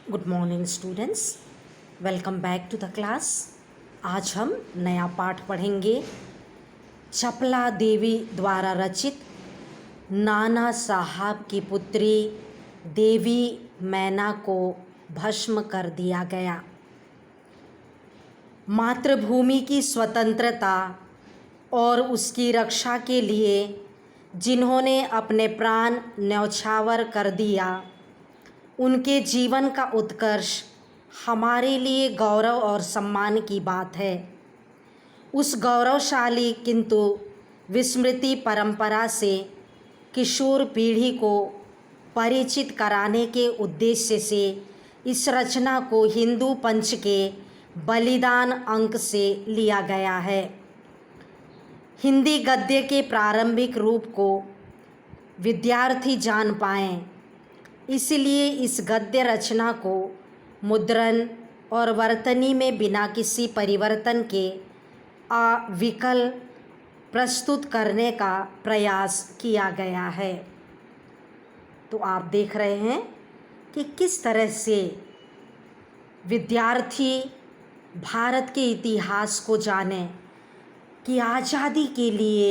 Good morning students, welcome back to the class. आज हम नया पाठ पढ़ेंगे। चपला देवी द्वारा रचित नाना साहब की पुत्री देवी मैना को भस्म कर दिया गया। मातृभूमि की स्वतंत्रता और उसकी रक्षा के लिए जिन्होंने अपने प्राण न्यौछावर कर दिया, उनके जीवन का उत्कर्ष हमारे लिए गौरव और सम्मान की बात है। उस गौरवशाली किंतु विस्मृति परंपरा से किशोर पीढ़ी को परिचित कराने के उद्देश्य से इस रचना को हिंदू पंच के बलिदान अंक से लिया गया है। हिंदी गद्य के प्रारंभिक रूप को विद्यार्थी जान पाएं, इसलिए इस गद्य रचना को मुद्रण और वर्तनी में बिना किसी परिवर्तन के अविकल प्रस्तुत करने का प्रयास किया गया है। तो आप देख रहे हैं कि किस तरह से विद्यार्थी भारत के इतिहास को जाने कि आज़ादी के लिए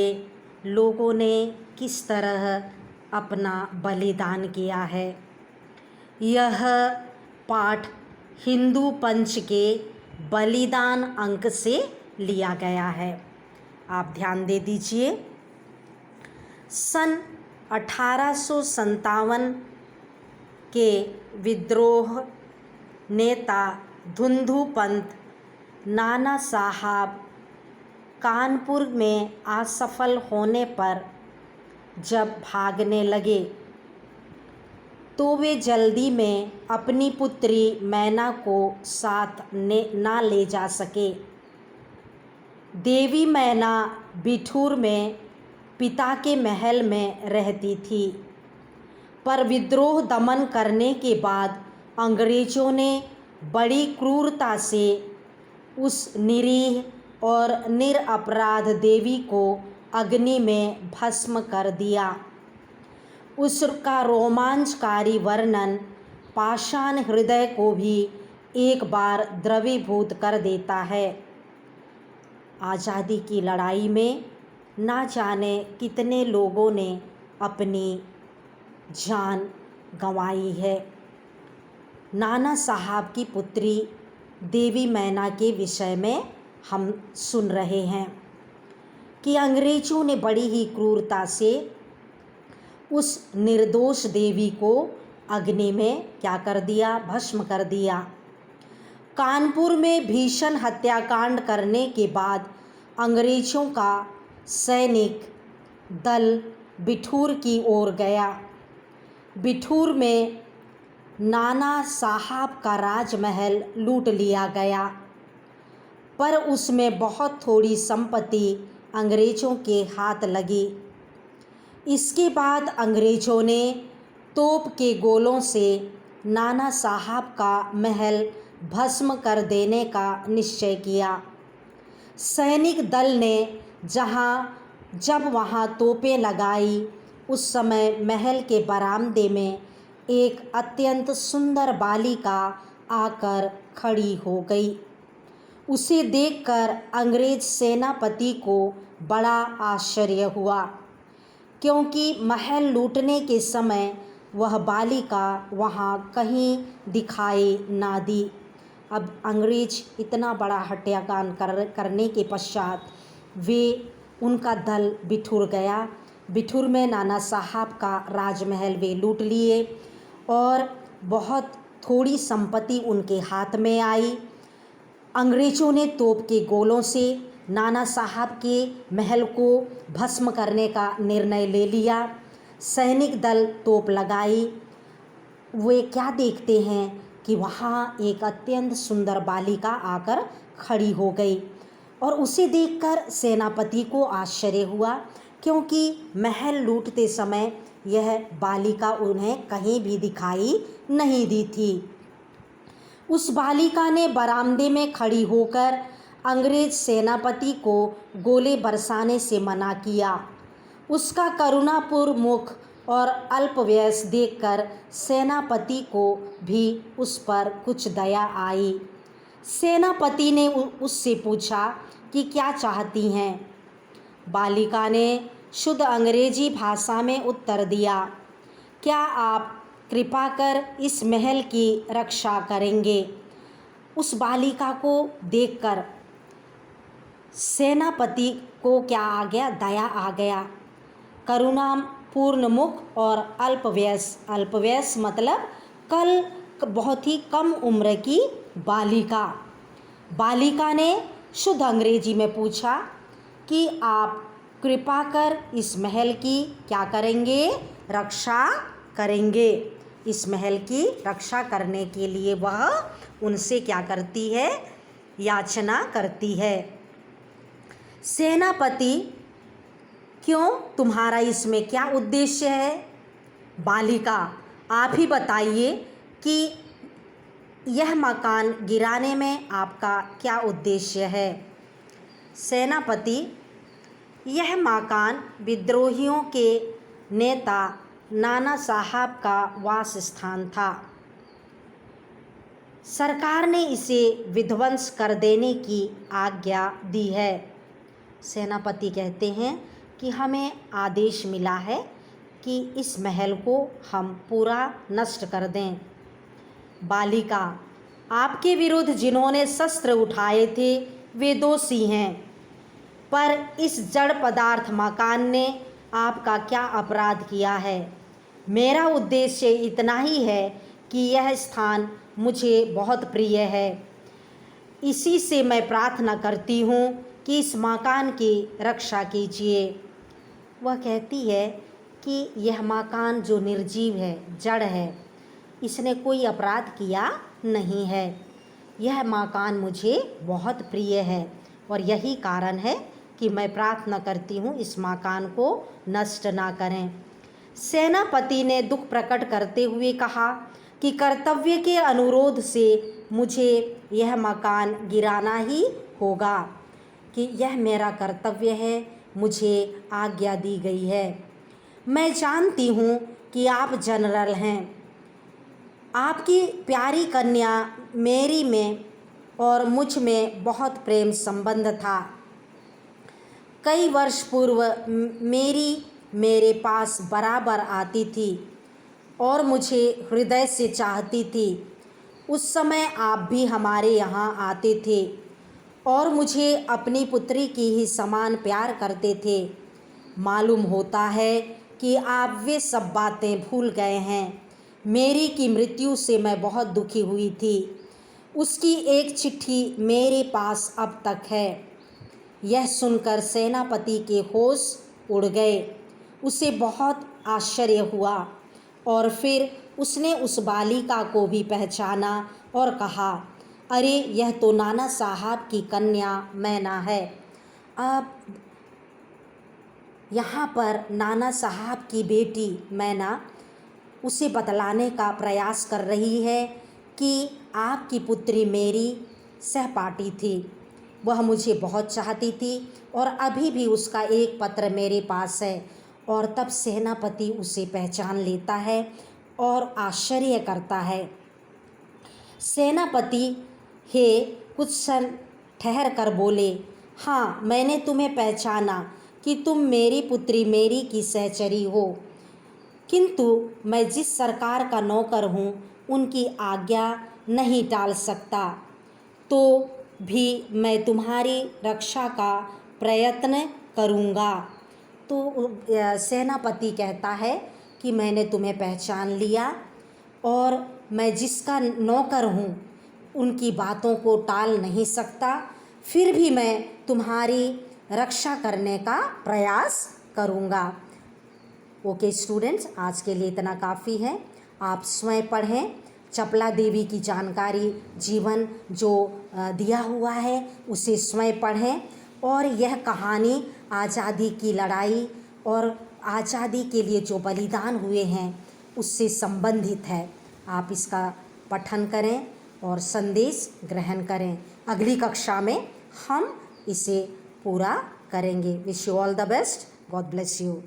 लोगों ने किस तरह अपना बलिदान किया है। यह पाठ हिंदू पंच के बलिदान अंक से लिया गया है। आप ध्यान दे दीजिए। सन 1857 के विद्रोह नेता धुंधु पंत नाना साहब कानपुर में असफल होने पर जब भागने लगे तो वे जल्दी में अपनी पुत्री मैना को साथ ना ले जा सके। देवी मैना बिठूर में पिता के महल में रहती थी, पर विद्रोह दमन करने के बाद अंग्रेज़ों ने बड़ी क्रूरता से उस निरीह और निरपराध देवी को अग्नि में भस्म कर दिया। उसका रोमांचकारी वर्णन पाषाण हृदय को भी एक बार द्रवीभूत कर देता है। आज़ादी की लड़ाई में ना जाने कितने लोगों ने अपनी जान गंवाई है। नाना साहब की पुत्री देवी मैना के विषय में हम सुन रहे हैं कि अंग्रेज़ों ने बड़ी ही क्रूरता से उस निर्दोष देवी को अग्नि में क्या कर दिया, भस्म कर दिया। कानपुर में भीषण हत्याकांड करने के बाद अंग्रेज़ों का सैनिक दल बिठूर की ओर गया। बिठूर में नाना साहब का राजमहल लूट लिया गया, पर उसमें बहुत थोड़ी संपत्ति अंग्रेज़ों के हाथ लगी। इसके बाद अंग्रेज़ों ने तोप के गोलों से नाना साहब का महल भस्म कर देने का निश्चय किया। सैनिक दल ने जब वहाँ तोपें लगाई, उस समय महल के बरामदे में एक अत्यंत सुंदर बालिका आकर खड़ी हो गई। उसे देखकर अंग्रेज सेनापति को बड़ा आश्चर्य हुआ, क्योंकि महल लूटने के समय वह बालिका वहाँ कहीं दिखाई ना दी। अब अंग्रेज इतना बड़ा हत्याकांड करने के पश्चात उनका दल बिठूर गया। बिठूर में नाना साहब का राजमहल वे लूट लिए और बहुत थोड़ी संपत्ति उनके हाथ में आई। अंग्रेज़ों ने तोप के गोलों से नाना साहब के महल को भस्म करने का निर्णय ले लिया। सैनिक दल तोप लगाई। वे क्या देखते हैं कि वहाँ एक अत्यंत सुंदर बालिका आकर खड़ी हो गई और उसे देखकर सेनापति को आश्चर्य हुआ, क्योंकि महल लूटते समय यह बालिका उन्हें कहीं भी दिखाई नहीं दी थी। उस बालिका ने बरामदे में खड़ी होकर अंग्रेज सेनापति को गोले बरसाने से मना किया। उसका करुणापूर्ण मुख और अल्पवयस देखकर सेनापति को भी उस पर कुछ दया आई। सेनापति ने उससे पूछा कि क्या चाहती हैं। बालिका ने शुद्ध अंग्रेजी भाषा में उत्तर दिया, क्या आप कृपा कर इस महल की रक्षा करेंगे। उस बालिका को देखकर सेनापति को क्या आ गया, दया आ गया। करुणा पूर्ण मुख और अल्पवयस मतलब बहुत ही कम उम्र की बालिका ने शुद्ध अंग्रेजी में पूछा कि आप कृपा कर इस महल की क्या करेंगे, रक्षा करेंगे। इस महल की रक्षा करने के लिए वह उनसे क्या करती है, याचना करती है। सेनापति, क्यों, तुम्हारा इसमें क्या उद्देश्य है। बालिका, आप ही बताइए कि यह मकान गिराने में आपका क्या उद्देश्य है। सेनापति, यह मकान विद्रोहियों के नेता नाना साहब का वास स्थान था। सरकार ने इसे विध्वंस कर देने की आज्ञा दी है। सेनापति कहते हैं कि हमें आदेश मिला है कि इस महल को हम पूरा नष्ट कर दें। बालिका, आपके विरुद्ध जिन्होंने शस्त्र उठाए थे वे दोषी हैं, पर इस जड़ पदार्थ मकान ने आपका क्या अपराध किया है। मेरा उद्देश्य इतना ही है कि यह स्थान मुझे बहुत प्रिय है। इसी से मैं प्रार्थना करती हूँ कि इस मकान की रक्षा कीजिए। वह कहती है कि यह मकान जो निर्जीव है, जड़ है, इसने कोई अपराध किया नहीं है। यह मकान मुझे बहुत प्रिय है और यही कारण है कि मैं प्रार्थना करती हूँ इस मकान को नष्ट ना करें। सेनापति ने दुख प्रकट करते हुए कहा कि कर्तव्य के अनुरोध से मुझे यह मकान गिराना ही होगा, कि यह मेरा कर्तव्य है, मुझे आज्ञा दी गई है। मैं जानती हूँ कि आप जनरल हैं। आपकी प्यारी कन्या मेरी में और मुझ में बहुत प्रेम संबंध था। कई वर्ष पूर्व मेरे पास बराबर आती थी और मुझे हृदय से चाहती थी। उस समय आप भी हमारे यहाँ आते थे और मुझे अपनी पुत्री की ही समान प्यार करते थे। मालूम होता है कि आप वे सब बातें भूल गए हैं। मेरी की मृत्यु से मैं बहुत दुखी हुई थी। उसकी एक चिट्ठी मेरे पास अब तक है। यह सुनकर सेनापति के होश उड़ गए। उसे बहुत आश्चर्य हुआ और फिर उसने उस बालिका को भी पहचाना और कहा, अरे यह तो नाना साहब की कन्या मैना है। अब यहाँ पर नाना साहब की बेटी मैना उसे बतलाने का प्रयास कर रही है कि आपकी पुत्री मेरी सहपाठी थी। वह मुझे बहुत चाहती थी और अभी भी उसका एक पत्र मेरे पास है। और तब सेनापति उसे पहचान लेता है और आश्चर्य करता है। सेनापति हे कुछ क्षण ठहर कर बोले, हाँ, मैंने तुम्हें पहचाना कि तुम मेरी पुत्री मेरी की सहचरी हो, किंतु मैं जिस सरकार का नौकर हूँ उनकी आज्ञा नहीं टाल सकता, तो भी मैं तुम्हारी रक्षा का प्रयत्न करूँगा। तो सेनापति कहता है कि मैंने तुम्हें पहचान लिया और मैं जिसका नौकर हूँ उनकी बातों को टाल नहीं सकता, फिर भी मैं तुम्हारी रक्षा करने का प्रयास करूँगा। ओके स्टूडेंट्स, आज के लिए इतना काफ़ी है। आप स्वयं पढ़ें। चपला देवी की जानकारी जीवन जो दिया हुआ है उसे स्वयं पढ़ें। और यह कहानी आज़ादी की लड़ाई और आज़ादी के लिए जो बलिदान हुए हैं उससे संबंधित है। आप इसका पठन करें और संदेश ग्रहण करें। अगली कक्षा में हम इसे पूरा करेंगे। Wish you all the best. God bless you.